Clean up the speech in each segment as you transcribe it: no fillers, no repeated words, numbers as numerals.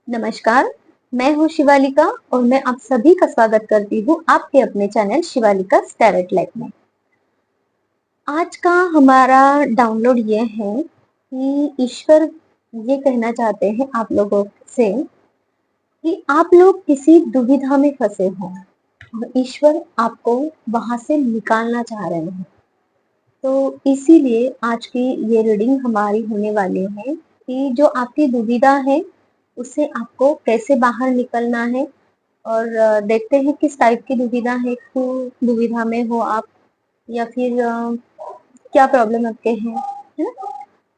नमस्कार, मैं हूँ शिवालिका और मैं आप सभी का स्वागत करती हूँ आपके अपने चैनल शिवालिका टैरोट लाइफ में। आज का हमारा डाउनलोड ये है कि ईश्वर ये कहना चाहते हैं आप लोगों से कि आप लोग किसी दुविधा में फंसे हो और ईश्वर आपको वहां से निकालना चाह रहे हैं। तो इसीलिए आज की ये रीडिंग हमारी होने वाली है कि जो आपकी दुविधा है उससे आपको कैसे बाहर निकलना है। और देखते हैं किस टाइप की दुविधा है, क्यों दुविधा में हो आप, या फिर क्या प्रॉब्लम आपके हैं, है ना।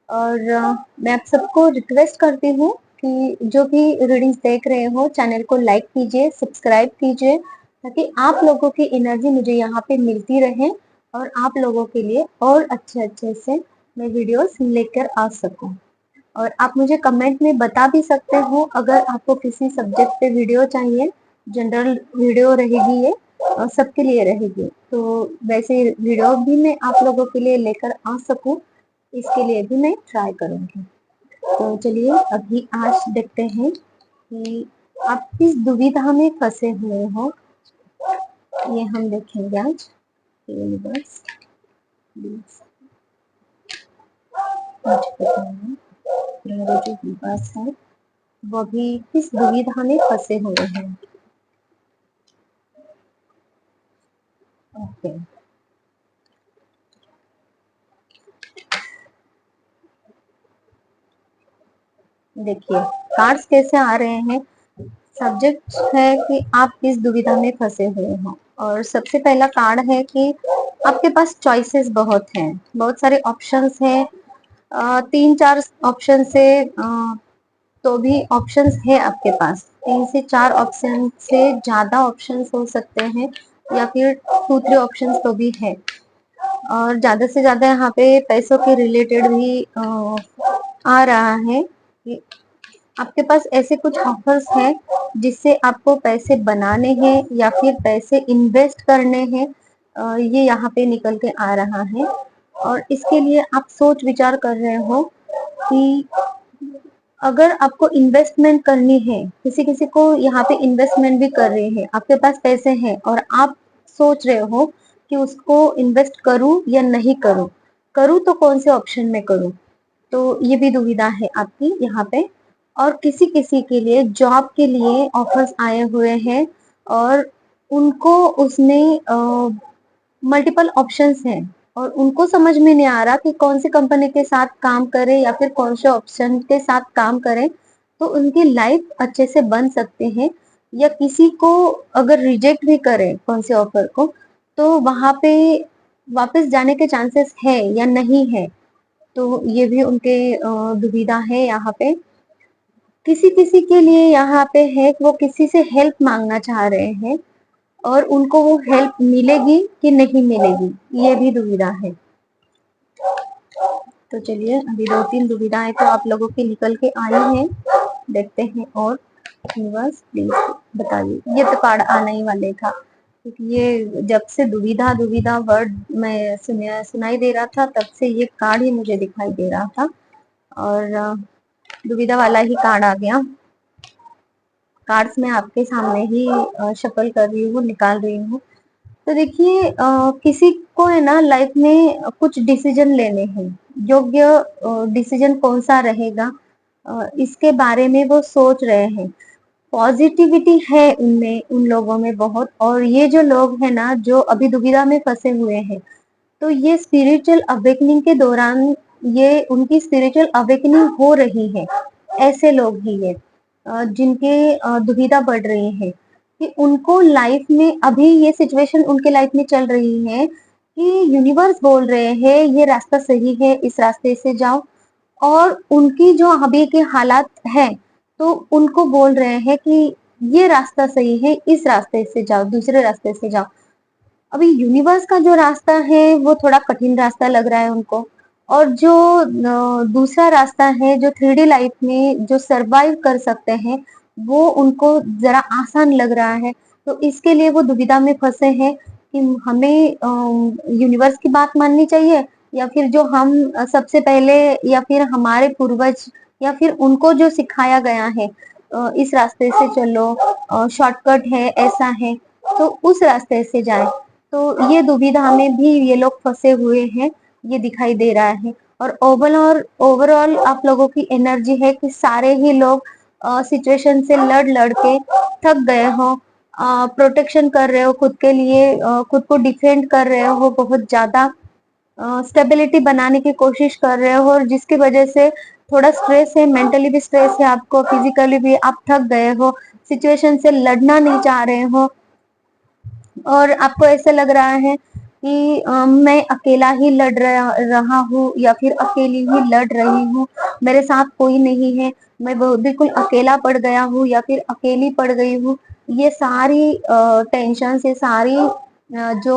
और मैं आप सबको रिक्वेस्ट करती हूँ कि जो भी रीडिंग्स देख रहे हो चैनल को लाइक कीजिए, सब्सक्राइब कीजिए, ताकि आप लोगों की एनर्जी मुझे यहाँ पे मिलती रहे और आप लोगों के लिए और अच्छे अच्छे से मैं वीडियोस लेकर आ सकूं। और आप मुझे कमेंट में बता भी सकते हो अगर आपको किसी सब्जेक्ट पे वीडियो चाहिए। जनरल वीडियो रहेगी ये और सबके लिए रहेगी, तो वैसे वीडियो भी मैं आप लोगों के लिए लेकर आ सकूं, इसके लिए भी मैं ट्राई करूंगी। तो चलिए अभी आज देखते हैं कि आप किस दुविधा में फंसे हुए हो। ये हम देखेंगे आज। यूनिवर्स प्लीज मुझे बताइए मेरे जो विवास है वो भी किस दुविधा में फंसे हुए हैं। ओके, देखिए कार्ड्स कैसे आ रहे हैं। सब्जेक्ट है कि आप किस दुविधा में फंसे हुए हो, और सबसे पहला कार्ड है कि आपके पास चॉइसेस बहुत हैं, बहुत सारे ऑप्शंस हैं। तीन चार ऑप्शन से तो भी ऑप्शंस है आपके पास, तीन से चार ऑप्शन से ज्यादा ऑप्शंस हो सकते हैं, या फिर टू थ्री ऑप्शंस तो भी है। और ज्यादा से ज्यादा यहाँ पे पैसों के रिलेटेड भी आ रहा है कि आपके पास ऐसे कुछ ऑफर्स हैं जिससे आपको पैसे बनाने हैं या फिर पैसे इन्वेस्ट करने हैं। ये यहाँ पे निकल के आ रहा है, और इसके लिए आप सोच विचार कर रहे हो कि अगर आपको इन्वेस्टमेंट करनी है, किसी किसी को यहाँ पे इन्वेस्टमेंट भी कर रहे हैं, आपके पास पैसे हैं और आप सोच रहे हो कि उसको इन्वेस्ट करूं या नहीं करूं, करूं तो कौन से ऑप्शन में करूं। तो ये भी दुविधा है आपकी यहाँ पे। और किसी किसी के लिए जॉब के लिए ऑफर्स आए हुए हैं और उनको उसमें मल्टीपल ऑप्शंस हैं और उनको समझ में नहीं आ रहा कि कौन सी कंपनी के साथ काम करें या फिर कौन से ऑप्शन के साथ काम करें तो उनकी लाइफ अच्छे से बन सकते हैं। या किसी को अगर रिजेक्ट भी करें कौन से ऑफर को, तो वहां पे वापस जाने के चांसेस है या नहीं है। तो ये भी उनके दुविधा है यहाँ पे। किसी किसी के लिए यहाँ पे है कि वो किसी से हेल्प मांगना चाह रहे हैं और उनको वो हेल्प मिलेगी कि नहीं मिलेगी, ये भी दुविधा है। तो चलिए अभी दो तीन दुविधाएं तो आप लोगों की निकल के आई हैं, देखते हैं। और यूनिवर्स प्लीज बताइए, ये तो कार्ड आने ही वाले था क्योंकि ये जब से दुविधा दुविधा वर्ड मैं सुनाई दे रहा था तब से ये कार्ड ही मुझे दिखाई दे रहा था, और दुविधा वाला ही कार्ड आ गया। कार्ड्स मैं आपके सामने ही शफल कर रही हूँ, निकाल रही हूँ। तो देखिए किसी को है ना लाइफ में कुछ डिसीजन लेने हैं, योग्य डिसीजन कौन सा रहेगा इसके बारे में वो सोच रहे हैं। पॉजिटिविटी है उनमें, उन लोगों में बहुत। और ये जो लोग हैं ना जो अभी दुविधा में फंसे हुए हैं, तो ये स्पिरिचुअल अवेकनिंग के दौरान ये उनकी स्पिरिचुअल अवेकनिंग हो रही है। ऐसे लोग ही है जिनके दुविधा बढ़ रही है कि उनको लाइफ में अभी ये सिचुएशन उनके लाइफ में चल रही है कि यूनिवर्स बोल रहे हैं ये रास्ता सही है, इस रास्ते से जाओ। और उनकी जो अभी के हालात है तो उनको बोल रहे हैं कि ये रास्ता सही है, इस रास्ते से जाओ, दूसरे रास्ते से जाओ। अभी यूनिवर्स का जो रास्ता है वो थोड़ा कठिन रास्ता लग रहा है उनको, और जो दूसरा रास्ता है जो 3D लाइफ में जो सरवाइव कर सकते हैं वो उनको जरा आसान लग रहा है। तो इसके लिए वो दुविधा में फंसे हैं कि हमें यूनिवर्स की बात माननी चाहिए या फिर जो हम सबसे पहले या फिर हमारे पूर्वज या फिर उनको जो सिखाया गया है इस रास्ते से चलो, शॉर्टकट है, ऐसा है, तो उस रास्ते से जाए। तो ये दुविधा में भी ये लोग फंसे हुए हैं, ये दिखाई दे रहा है। और ओवरऑल आप लोगों की एनर्जी है कि सारे ही लोग सिचुएशन से लड़ लड़ के थक गए हो, प्रोटेक्शन कर रहे हो खुद के लिए, खुद को डिफेंड कर रहे हो, बहुत ज्यादा स्टेबिलिटी बनाने की कोशिश कर रहे हो, और जिसकी वजह से थोड़ा स्ट्रेस है, मेंटली भी स्ट्रेस है आपको, फिजिकली भी आप थक गए हो, सिचुएशन से लड़ना नहीं चाह रहे हो, और आपको ऐसा लग रहा है कि मैं अकेला ही लड़ रहा हूँ, या फिर अकेली ही लड़ रही हूँ, मेरे साथ कोई नहीं है, मैं बिल्कुल अकेला पड़ गया हूँ या फिर अकेली पड़ गई हूँ। ये सारी टेंशन से, सारी जो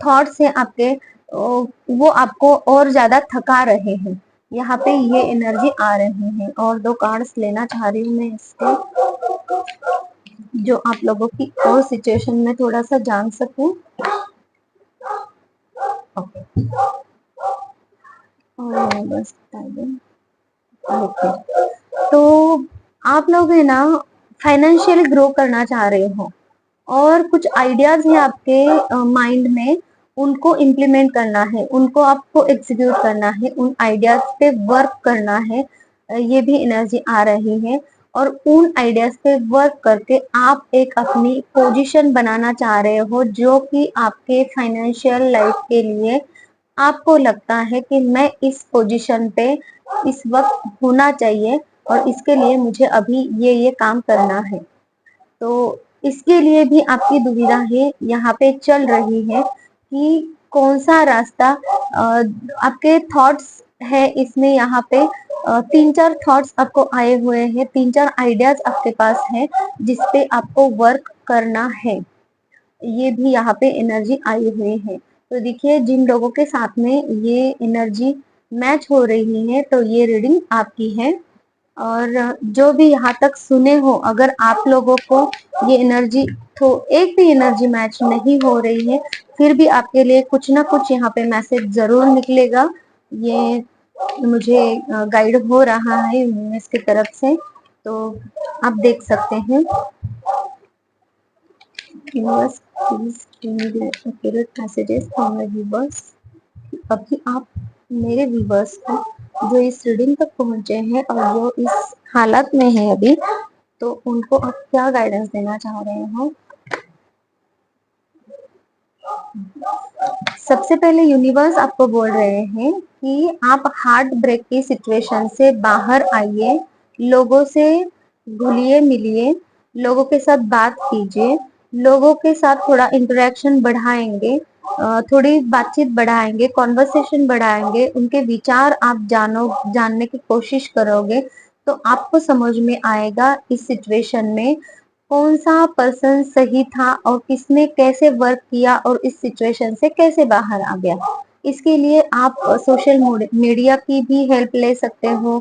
थॉट्स है आपके, वो आपको और ज्यादा थका रहे हैं। यहाँ पे ये एनर्जी आ रही है। और दो कार्ड्स लेना चाह रही हूँ मैं इसके, जो आप लोगों की और सिचुएशन में थोड़ा सा जान सकूं। ओके, और बस ओके, तो आप लोग है ना फाइनेंशियली ग्रो करना चाह रहे हो, और कुछ आइडियाज है आपके माइंड में, उनको इम्प्लीमेंट करना है, उनको आपको एग्जीक्यूट करना है, उन आइडियाज पे वर्क करना है। ये भी एनर्जी आ रही है। और उन आइडियाज पे वर्क करके आप एक अपनी पोजीशन बनाना चाह रहे हो, जो कि आपके फाइनेंशियल लाइफ के लिए आपको लगता है कि मैं इस पोजीशन पे इस वक्त होना चाहिए, और इसके लिए मुझे अभी ये काम करना है। तो इसके लिए भी आपकी दुविधा है, यहाँ पे चल रही है कि कौन सा रास्ता, आपके थॉट्स है इसमें, यहाँ पे तीन चार थॉट्स आपको आए हुए हैं, तीन चार आइडियाज आपके पास है जिसपे आपको वर्क करना है। ये भी यहाँ पे एनर्जी आई हुई है। तो देखिए, जिन लोगों के साथ में ये एनर्जी मैच हो रही है, तो ये रीडिंग आपकी है। और जो भी यहाँ तक सुने हो, अगर आप लोगों को ये एनर्जी, तो एक भी एनर्जी मैच नहीं हो रही है, फिर भी आपके लिए कुछ ना कुछ यहाँ पे मैसेज जरूर निकलेगा। ये मुझे गाइड हो रहा है यूनिवर्स की तरफ से, तो आप देख सकते हैं। Universe please give me the accurate messages from my viewers. अभी आप मेरे व्यूअर्स को, जो इस रीडिंग तक पहुंचे हैं और जो इस हालत में है अभी, तो उनको आप क्या गाइडेंस देना चाह रहे हो। सबसे पहले यूनिवर्स आपको बोल रहे हैं कि आप हार्ट ब्रेक की सिचुएशन से बाहर आइए, लोगों से घुलिए मिलिए, लोगों के साथ बात कीजिए, लोगों के साथ थोड़ा इंटरेक्शन बढ़ाएंगे, थोड़ी बातचीत बढ़ाएंगे, कॉन्वर्सेशन बढ़ाएंगे, उनके विचार आप जानने की कोशिश करोगे, तो आपको समझ में आएगा इस सिचुएशन में कौन सा पर्सन सही था, और किसने कैसे वर्क किया, और इस सिचुएशन से कैसे बाहर आ गया। इसके लिए आप सोशल मीडिया की भी हेल्प ले सकते हो,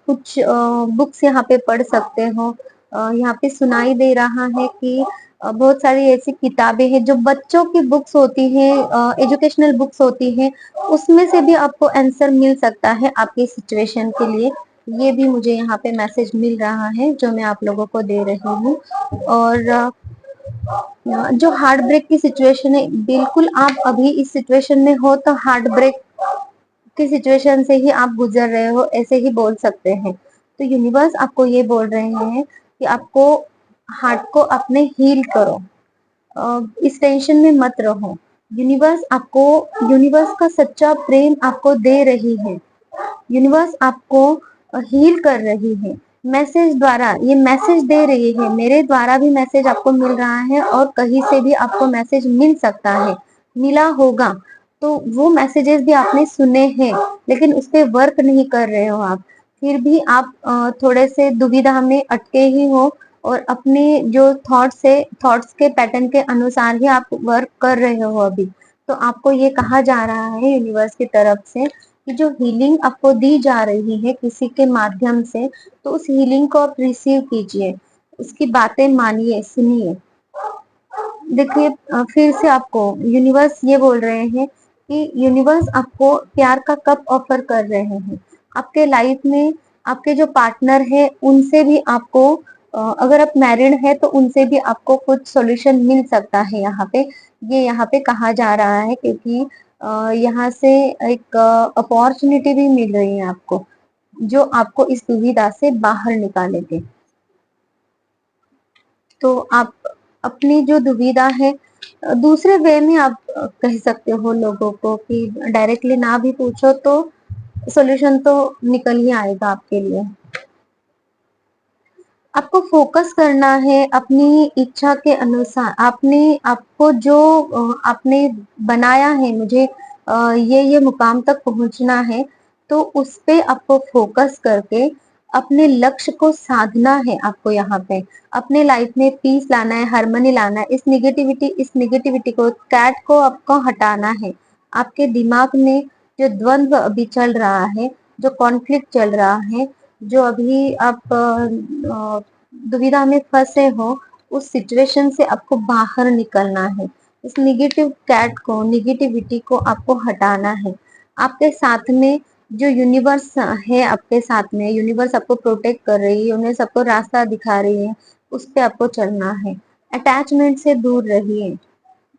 कुछ बुक्स यहाँ पे पढ़ सकते हो। यहाँ पे सुनाई दे रहा है कि बहुत सारी ऐसी किताबें हैं जो बच्चों की बुक्स होती हैं, एजुकेशनल बुक्स होती हैं, उसमें से भी आपको आंसर मिल सकता है आपकी सिचुएशन के लिए। ये भी मुझे यहाँ पे मैसेज मिल रहा है, जो मैं आप लोगों को दे रही हूँ। और जो हार्ट ब्रेक की सिचुएशन है, बिल्कुल आप अभी इस सिचुएशन में हो, तो हार्ट ब्रेक की सिचुएशन से ही आप गुजर रहे हो, ऐसे ही बोल सकते हैं। तो यूनिवर्स आपको ये बोल रहे हैं कि आपको हार्ट को अपने हील करो, इस टेंशन में मत रहो। यूनिवर्स का सच्चा प्रेम आपको दे रही है, यूनिवर्स आपको हील कर रही है, मैसेज द्वारा ये मैसेज दे रही है। मेरे द्वारा भी मैसेज आपको मिल रहा है, और कहीं से भी आपको मैसेज मिल सकता है, मिला होगा। तो वो मैसेजेस भी आपने सुने हैं, लेकिन उस पर वर्क नहीं कर रहे हो आप, फिर भी आप थोड़े से दुविधा में अटके ही हो, और अपने जो थॉट्स है, थॉट्स के पैटर्न के अनुसार ही आप वर्क कर रहे हो अभी। तो आपको ये कहा जा रहा है यूनिवर्स की तरफ से कि जो हीलिंग आपको दी जा रही है किसी के माध्यम से, तो उस हीलिंग को आप रिसीव कीजिए, उसकी बातें मानिए, सुनिए। देखिए, फिर से आपको यूनिवर्स ये बोल रहे हैं कि यूनिवर्स आपको प्यार का कप ऑफर कर रहे हैं। आपके लाइफ में आपके जो पार्टनर है उनसे भी आपको अगर आप मैरिड है तो उनसे भी आपको कुछ सॉल्यूशन मिल सकता है यहाँ पे। ये यहाँ पे कहा जा रहा है, क्योंकि यहाँ से एक अपॉर्चुनिटी भी मिल रही है आपको, जो आपको इस दुविधा से बाहर निकालेंगे। तो आप अपनी जो दुविधा है दूसरे वे में आप कह सकते हो लोगों को, कि डायरेक्टली ना भी पूछो तो सॉल्यूशन तो निकल ही आएगा आपके लिए। आपको फोकस करना है अपनी इच्छा के अनुसार। आपने आपको जो आपने बनाया है, मुझे ये मुकाम तक पहुंचना है, तो उस पे आपको फोकस करके अपने लक्ष्य को साधना है। आपको यहाँ पे अपने लाइफ में पीस लाना है, हार्मनी लाना है। इस निगेटिविटी को, कैट को आपको हटाना है। आपके दिमाग में जो द्वंद्व अभी चल रहा है, जो कॉन्फ्लिक्ट चल रहा है, जो अभी आप दुविधा में फंसे हो, उस सिचुएशन से आपको बाहर निकलना है। इस निगेटिव कैट को, निगेटिविटी को आपको हटाना है। आपके साथ में जो यूनिवर्स है, आपके साथ में यूनिवर्स आपको प्रोटेक्ट कर रही है, उन्हें सबको रास्ता दिखा रही है, उस पे आपको चलना है। अटैचमेंट से दूर रहिए,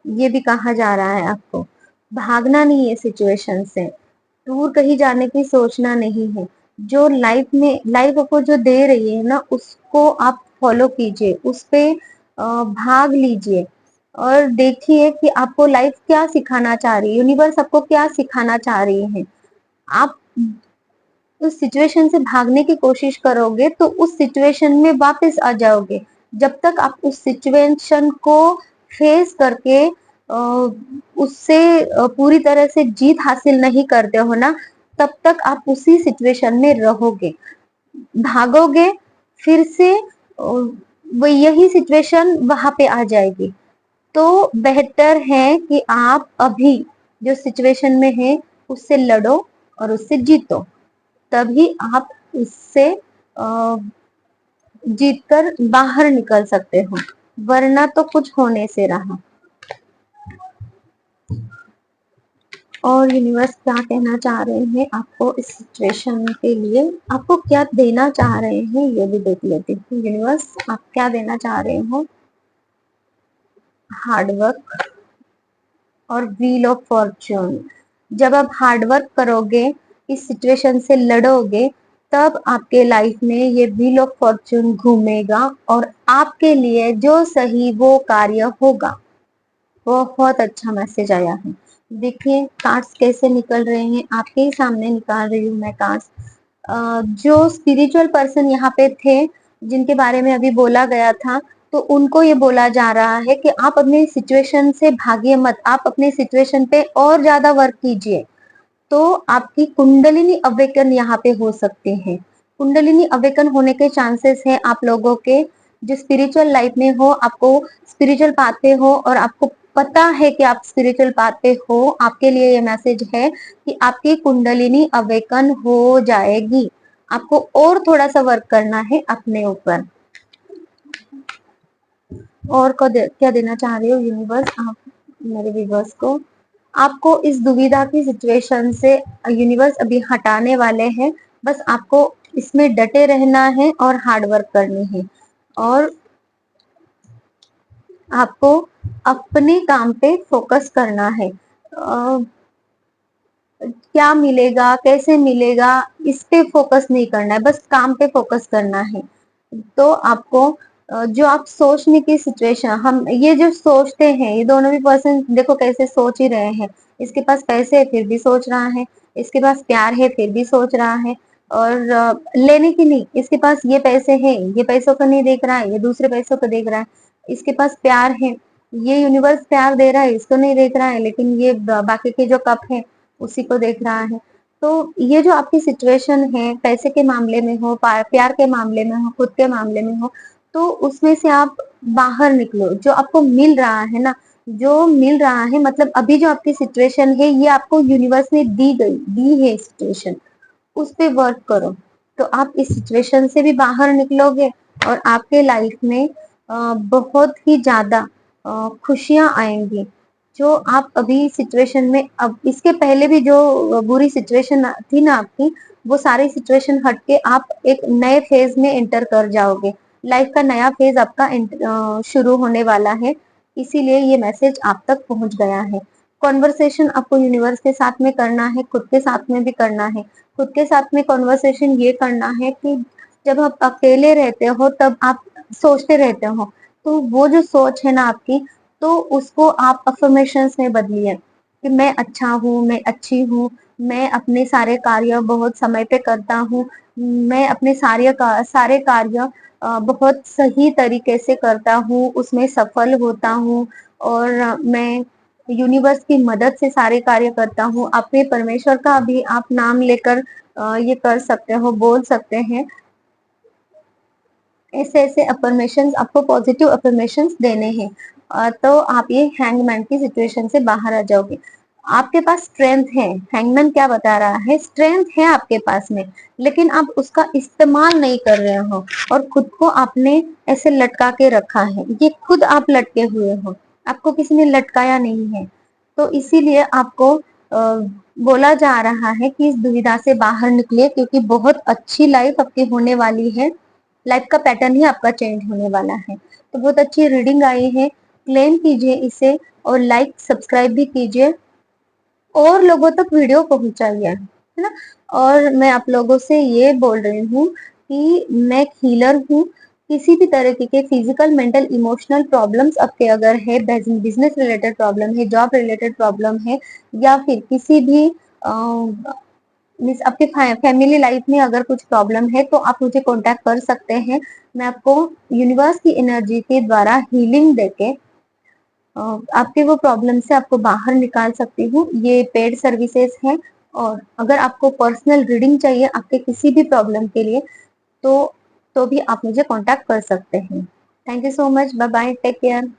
ये भी कहा जा रहा है आपको। भागना नहीं है सिचुएशन से, दूर कहीं जाने की सोचना नहीं है। जो लाइफ आपको जो दे रही है ना, उसको आप फॉलो कीजिए, उस पे भाग लीजिए और देखिए कि आपको लाइफ क्या सिखाना चाह रही है, यूनिवर्स आपको क्या सिखाना चाह रही है। आप उस सिचुएशन से भागने की कोशिश करोगे तो उस सिचुएशन में वापस आ जाओगे। जब तक आप उस सिचुएशन को फेस करके उससे पूरी तरह से जीत हासिल नहीं करते हो ना, तब तक आप उसी सिचुएशन में रहोगे, भागोगे, फिर से वो यही सिचुएशन वहां पे आ जाएगी। तो बेहतर है कि आप अभी जो सिचुएशन में है उससे लड़ो और उससे जीतो, तभी आप उससे जीतकर बाहर निकल सकते हो, वरना तो कुछ होने से रहा। और यूनिवर्स क्या कहना चाह रहे हैं आपको इस सिचुएशन के लिए, आपको क्या देना चाह रहे हैं ये भी देख लेते हैं। यूनिवर्स आप क्या देना चाह रहे हो? हार्डवर्क और व्हील ऑफ फॉर्च्यून। जब आप हार्डवर्क करोगे, इस सिचुएशन से लड़ोगे, तब आपके लाइफ में ये व्हील ऑफ फॉर्च्यून घूमेगा और आपके लिए जो सही वो कार्य होगा। बहुत अच्छा मैसेज आया है। देखिए कार्ड्स कैसे निकल रहे हैं, आपके ही सामने निकाल रही हूँ मैं कार्ड्स। जो स्पिरिचुअल पर्सन यहाँ पे थे, जिनके बारे में अभी बोला गया था, तो उनको ये बोला जा रहा है कि आप अपनी सिचुएशन से भागिए मत, आप अपने सिचुएशन पे और ज्यादा वर्क कीजिए, तो आपकी कुंडलिनी अवेकन यहाँ पे हो सकते हैं। कुंडलिनी अवेकन होने के चांसेस हैं आप लोगों के, जो स्पिरिचुअल लाइफ में हो, आपको स्पिरिचुअल पाथ पे हो और आपको पता है कि आप स्पिरिचुअल पाथ पे हो, आपके लिए ये मैसेज है कि आपकी कुंडलिनी अवेकन हो जाएगी। आपको और थोड़ा सा वर्क करना है अपने ऊपर। और क्या देना चाह रहे हो यूनिवर्स आप मेरे व्यूवर्स को? आपको इस दुविधा की सिचुएशन से यूनिवर्स अभी हटाने वाले हैं। बस आपको इसमें डटे रहना है और हार्ड वर्क करनी है, और आपको अपने काम पे फोकस करना है। क्या मिलेगा, कैसे मिलेगा, इस पे फोकस नहीं करना है, बस काम पे फोकस करना है। तो आपको जो आप सोचने की सिचुएशन, हम ये जो सोचते हैं, ये दोनों भी पर्सन देखो कैसे सोच ही रहे हैं। इसके पास पैसे है फिर भी सोच रहा है, इसके पास प्यार है फिर भी सोच रहा है, और लेने की नहीं, इसके पास ये पैसे हैं, ये पैसों को नहीं देख रहा है, ये दूसरे पैसों को देख रहा है। इसके पास प्यार है, ये यूनिवर्स प्यार दे रहा है, इसको नहीं देख रहा है, लेकिन ये बाकी के जो कप है उसी को देख रहा है। तो ये जो आपकी सिचुएशन है, पैसे के मामले में हो, प्यार के मामले में हो, खुद के मामले में हो, तो उसमें से आप बाहर निकलो। जो आपको मिल रहा है ना, जो मिल रहा है, मतलब अभी जो आपकी सिचुएशन है, ये आपको यूनिवर्स ने दी है सिचुएशन, उस पे वर्क करो, तो आप इस सिचुएशन से भी बाहर निकलोगे और आपके लाइफ में बहुत ही ज्यादा खुशियां आएंगी। जो आप अभी सिचुएशन में, अब इसके पहले भी जो बुरी सिचुएशन थी ना आपकी, वो सारी सिचुएशन हट के आप एक नए फेज में एंटर कर जाओगे। लाइफ का नया फेज आपका शुरू होने वाला है, इसीलिए ये मैसेज आप तक पहुंच गया है। कॉन्वर्सेशन आपको यूनिवर्स के साथ में करना है, खुद के साथ में भी करना है। खुद के साथ में कॉन्वर्सेशन ये करना है कि जब आप अकेले रहते हो तब आप सोचते रहते हो, तो वो जो सोच है ना आपकी, तो उसको आप अफर्मेशंस में बदलिए कि मैं अच्छा हूँ, मैं अच्छी हूँ, मैं अपने सारे कार्य बहुत समय पे करता हूँ, मैं अपने सारे कार्य बहुत सही तरीके से करता हूँ, उसमें सफल होता हूँ, और मैं यूनिवर्स की मदद से सारे कार्य करता हूँ। अपने परमेश्वर का भी आप नाम लेकर ये कर सकते हो, बोल सकते हैं। ऐसे ऐसे अफर्मेशंस आपको, पॉजिटिव अफर्मेशंस देने हैं, तो आप ये हैंगमैन की सिचुएशन से बाहर आ जाओगे। आपके पास स्ट्रेंथ है, हैंगमैन क्या बता रहा है, स्ट्रेंथ है आपके पास में, लेकिन आप उसका इस्तेमाल नहीं कर रहे हो और खुद को आपने ऐसे लटका के रखा है। ये खुद आप लटके हुए हो, आपको किसी ने लटकाया नहीं है। तो इसीलिए आपको बोला जा रहा है कि इस दुविधा से बाहर निकलिए, क्योंकि बहुत अच्छी लाइफ आपकी होने वाली है। लाइफ का पैटर्न ही आपका चेंज होने वाला है। तो बहुत अच्छी रीडिंग आई है, क्लेम कीजिए इसे और लाइक सब्सक्राइब भी कीजिए और लोगों तक वीडियो पहुंचाइए, है ना। और मैं आप लोगों से ये बोल रही हूँ कि मैं हीलर हूँ। किसी भी तरह के फिजिकल, मेंटल, इमोशनल प्रॉब्लम्स आपके अगर है, बिजनेस रिलेटेड प्रॉब्लम है, जॉब रिलेटेड प्रॉब्लम है, या फिर किसी भी मीन्स आपके फैमिली लाइफ में अगर कुछ प्रॉब्लम है, तो आप मुझे कांटेक्ट कर सकते हैं। मैं आपको यूनिवर्स की एनर्जी के द्वारा हीलिंग देके आपके वो प्रॉब्लम से आपको बाहर निकाल सकती हूँ। ये पेड सर्विसेज है, और अगर आपको पर्सनल रीडिंग चाहिए आपके किसी भी प्रॉब्लम के लिए, तो भी आप मुझे कांटेक्ट कर सकते हैं। Thank you so much, bye bye, take care.